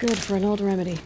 Good for an old remedy.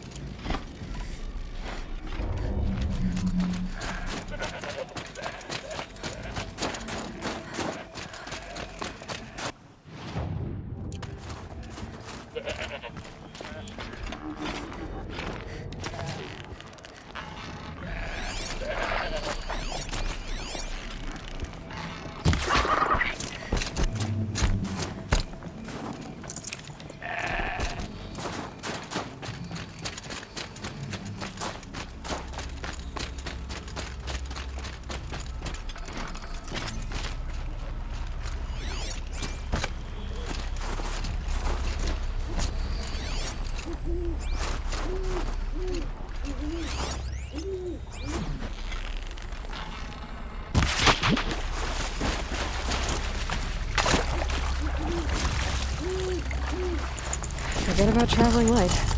Forget about traveling light.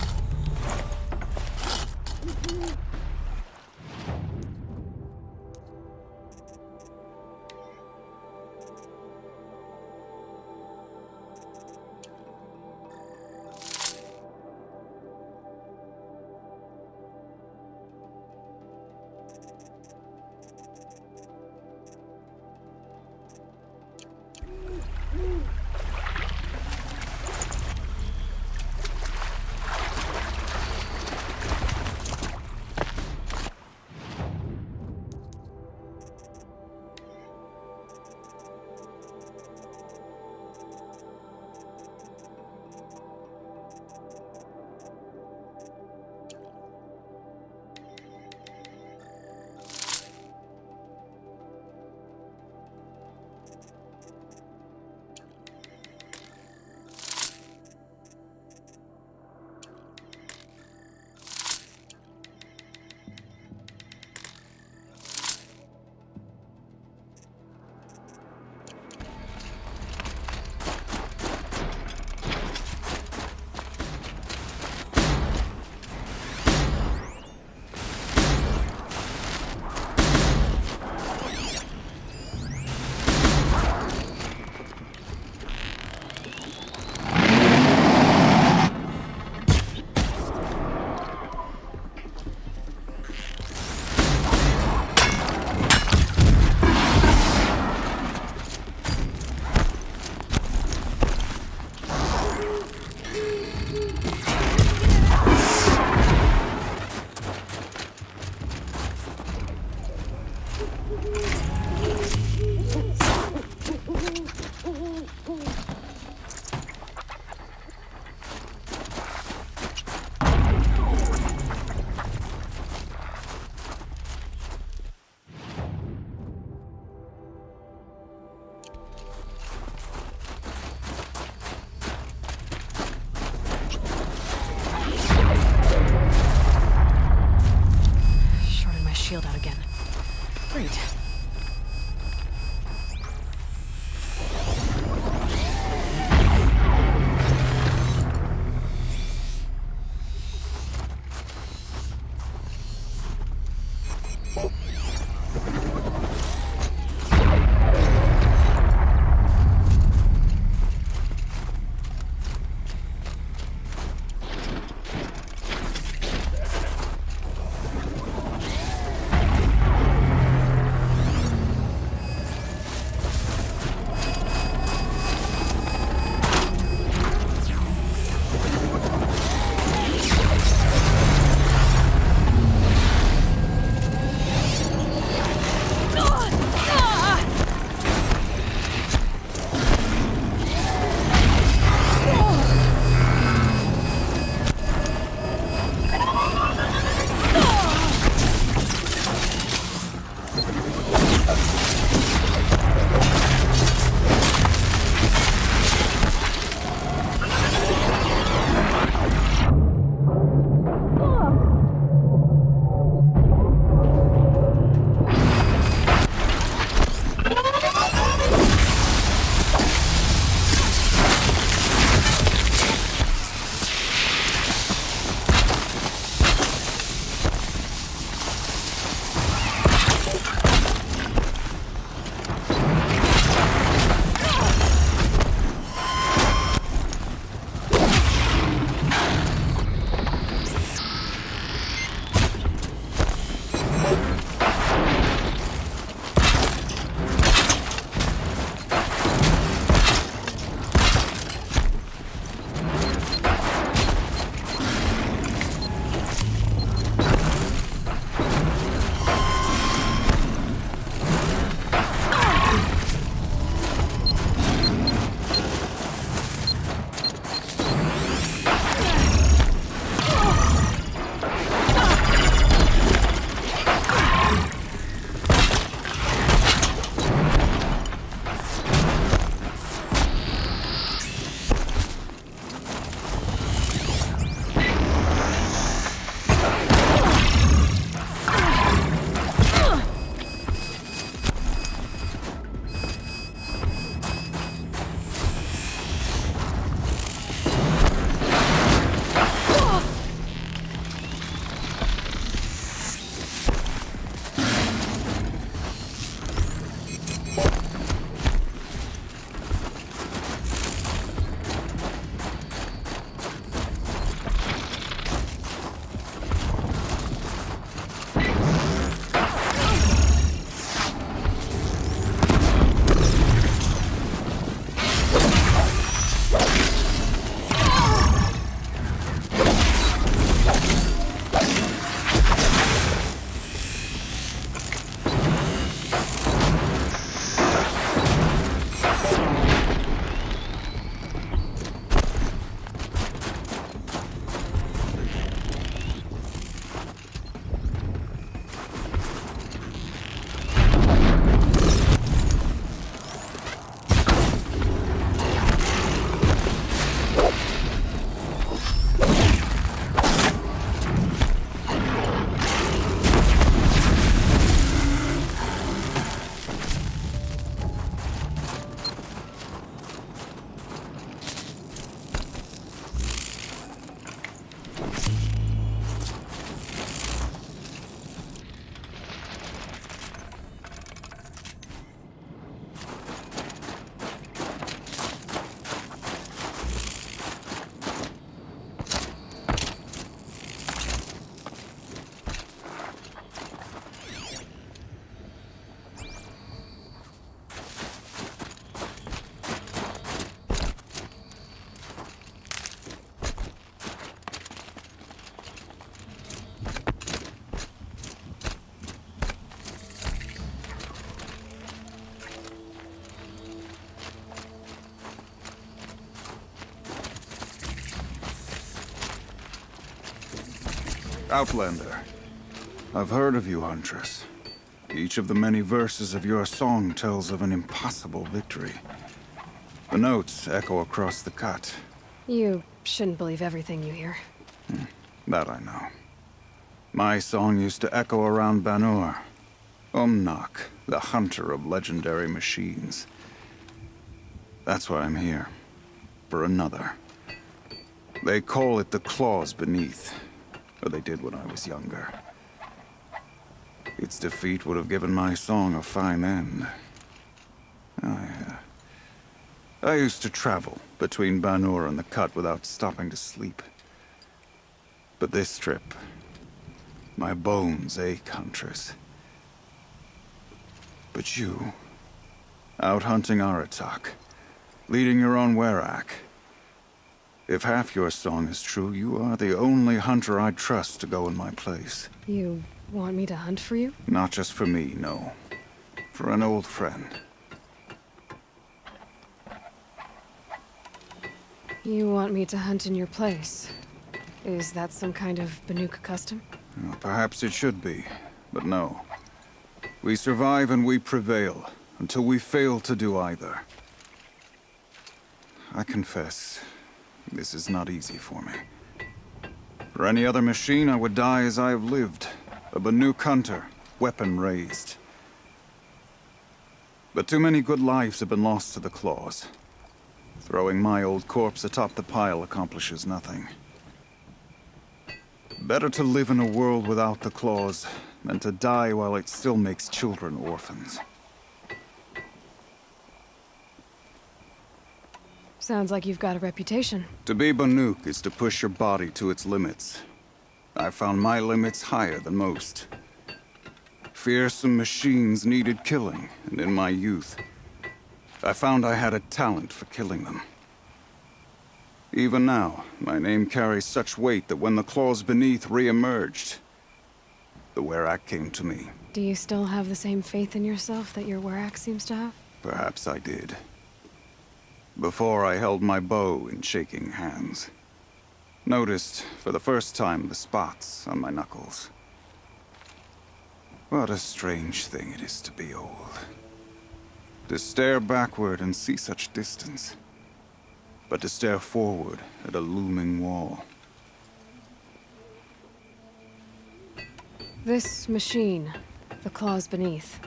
Outlander. I've heard of you, Huntress. Each of the many verses of your song tells of an impossible victory. The notes echo across the cut. You shouldn't believe everything you hear. That I know. My song used to echo around Banur. Umnak, the hunter of legendary machines. That's why I'm here. For another. They call it the claws beneath. Or they did when I was younger. Its defeat would have given my song a fine end. I used to travel between Banur and the Cut without stopping to sleep. But this trip, my bones ache, Huntress. But you, out hunting Aratak, leading your own Werak. If half your song is true, you are the only hunter I'd trust to go in my place. You want me to hunt for you? Not just for me, no. For an old friend. You want me to hunt in your place? Is that some kind of Banuk custom? Well, perhaps it should be, but no. We survive and we prevail, until we fail to do either. I confess, this is not easy for me. For any other machine, I would die as I have lived. A Banuk hunter, weapon raised. But too many good lives have been lost to the claws. Throwing my old corpse atop the pile accomplishes nothing. Better to live in a world without the claws than to die while it still makes children orphans. Sounds like you've got a reputation. To be Banuk is to push your body to its limits. I found my limits higher than most. Fearsome machines needed killing, and in my youth, I found I had a talent for killing them. Even now, my name carries such weight that when the claws beneath re-emerged, the Werak came to me. Do you still have the same faith in yourself that your Werak seems to have? Perhaps I did. Before I held my bow in shaking hands. Noticed, for the first time, the spots on my knuckles. What a strange thing it is to be old. To stare backward and see such distance. But to stare forward at a looming wall. This machine, the claws beneath.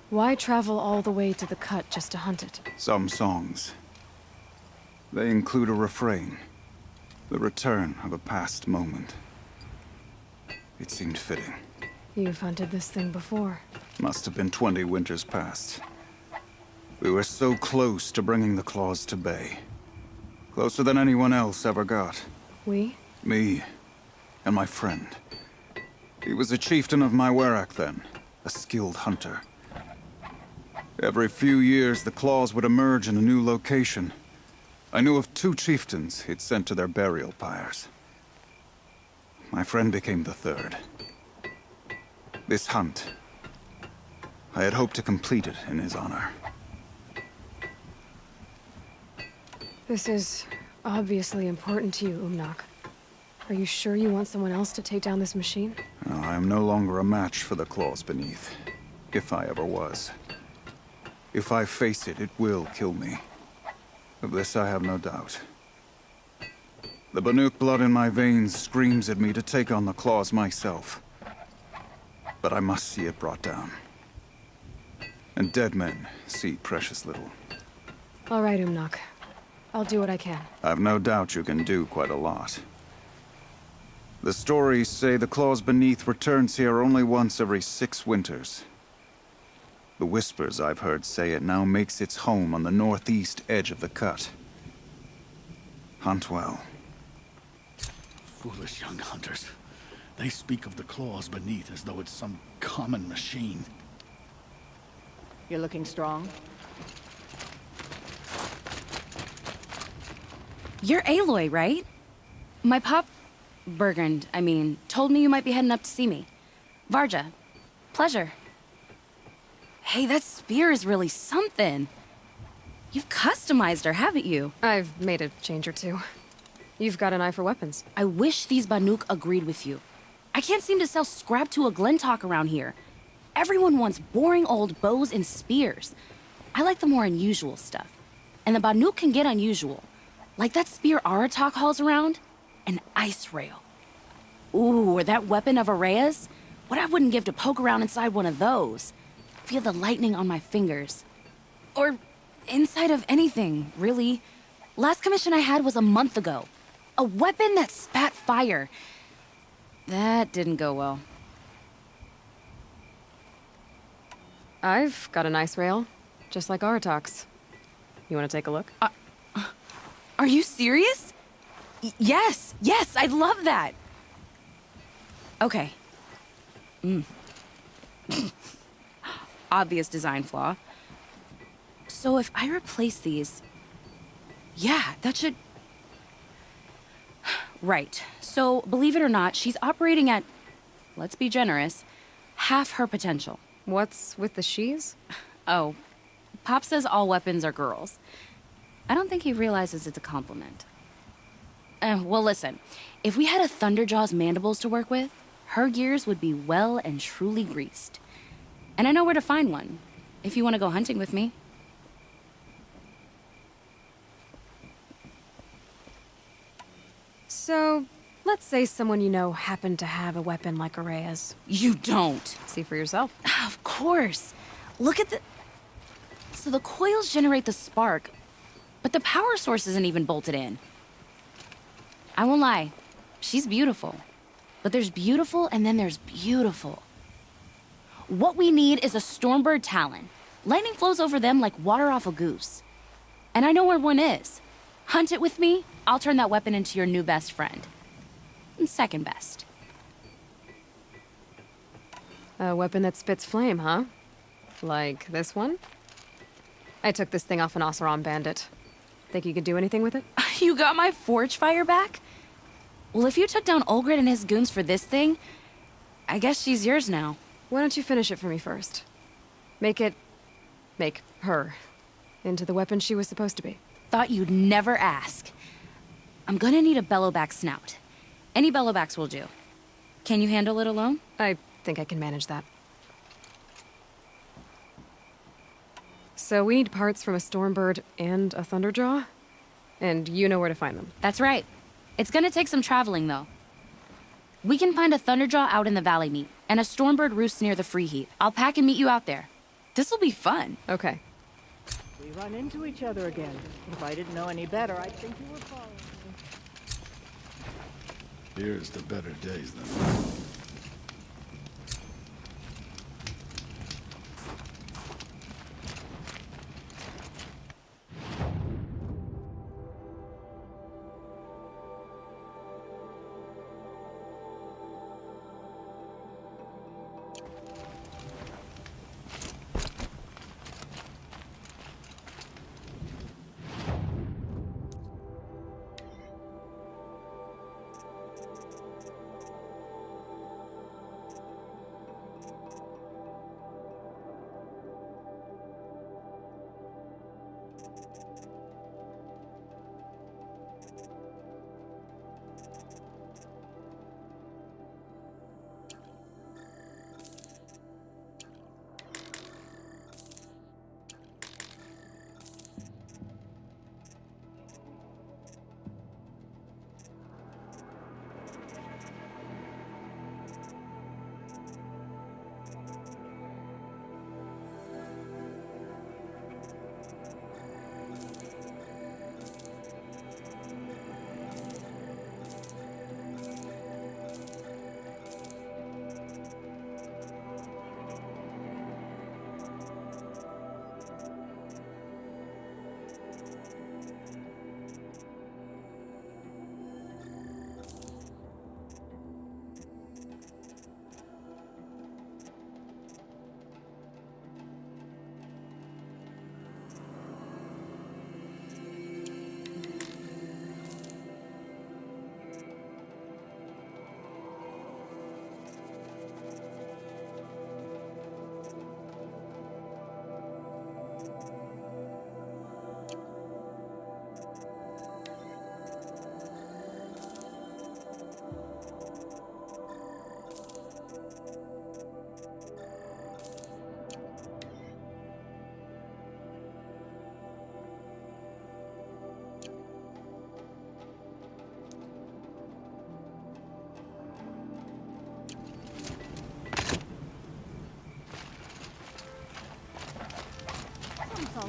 Why travel all the way to the Cut just to hunt it? Some songs. They include a refrain. The return of a past moment. It seemed fitting. You've hunted this thing before. Must have been 20 winters past. We were so close to bringing the claws to bay. Closer than anyone else ever got. We? Me and my friend. He was a chieftain of my Werak then, a skilled hunter. Every few years, the claws would emerge in a new location. I knew of 2 chieftains he'd sent to their burial pyres. My friend became the 3rd. This hunt, I had hoped to complete it in his honor. This is obviously important to you, Umnak. Are you sure you want someone else to take down this machine? No, I am no longer a match for the claws beneath, if I ever was. If I face it, it will kill me. Of this I have no doubt. The Banuk blood in my veins screams at me to take on the claws myself. But I must see it brought down. And dead men see precious little. All right, Umnak. I'll do what I can. I've no doubt you can do quite a lot. The stories say the claws beneath returns here only once every 6 winters. The whispers I've heard say it now makes its home on the northeast edge of the Cut. Hunt well. Foolish young hunters. They speak of the claws beneath as though it's some common machine. You're looking strong. You're Aloy, right? My pup, Bergund, I mean, told me you might be heading up to see me. Varja, pleasure. Hey, that spear is really something. You've customized her, haven't you? I've made a change or two. You've got an eye for weapons. I wish these Banuk agreed with you. I can't seem to sell scrap to a Glentalk around here. Everyone wants boring old bows and spears. I like the more unusual stuff. And the Banuk can get unusual. Like that spear Aratak hauls around. An ice rail. Ooh, or that weapon of Araya's. What I wouldn't give to poke around inside one of those. Feel the lightning on my fingers. Or inside of anything, really. Last commission I had was a month ago. A weapon that spat fire. That didn't go well. I've got an ice rail, just like Aratak's. You want to take a look? Are you serious? Yes, I'd love that. Okay. Obvious design flaw. So if I replace these... Yeah, that should... Right. So, believe it or not, she's operating at, let's be generous, half her potential. What's with the she's? Oh, Pop says all weapons are girls. I don't think he realizes it's a compliment. Well, listen. If we had a Thunderjaw's mandibles to work with, her gears would be well and truly greased. And I know where to find one, if you want to go hunting with me. So, let's say someone you know happened to have a weapon like Araya's. You don't. See for yourself. Of course. Look at the... So the coils generate the spark, but the power source isn't even bolted in. I won't lie. She's beautiful. But there's beautiful and then there's beautiful. What we need is a Stormbird Talon. Lightning flows over them like water off a goose. And I know where one is. Hunt it with me, I'll turn that weapon into your new best friend. And second best. A weapon that spits flame, huh? Like this one? I took this thing off an Oseram bandit. Think you could do anything with it? You got my forge fire back? Well, if you took down Olgrid and his goons for this thing, I guess she's yours now. Why don't you finish it for me first? Make her into the weapon she was supposed to be. Thought you'd never ask. I'm gonna need a bellowback snout. Any bellowbacks will do. Can you handle it alone? I think I can manage that. So we need parts from a Stormbird and a Thunderjaw? And you know where to find them. That's right. It's gonna take some traveling, though. We can find a Thunderjaw out in the Valley Meet, and a Stormbird roosts near the Free Heat. I'll pack and meet you out there. This'll be fun. Okay. We run into each other again. If I didn't know any better, I'd think you were following me. Here's to better days then.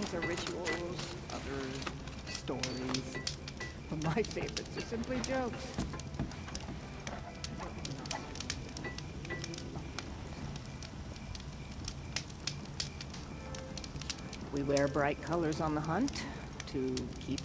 things are rituals, others stories. But my favorites are simply jokes. We wear bright colors on the hunt to keep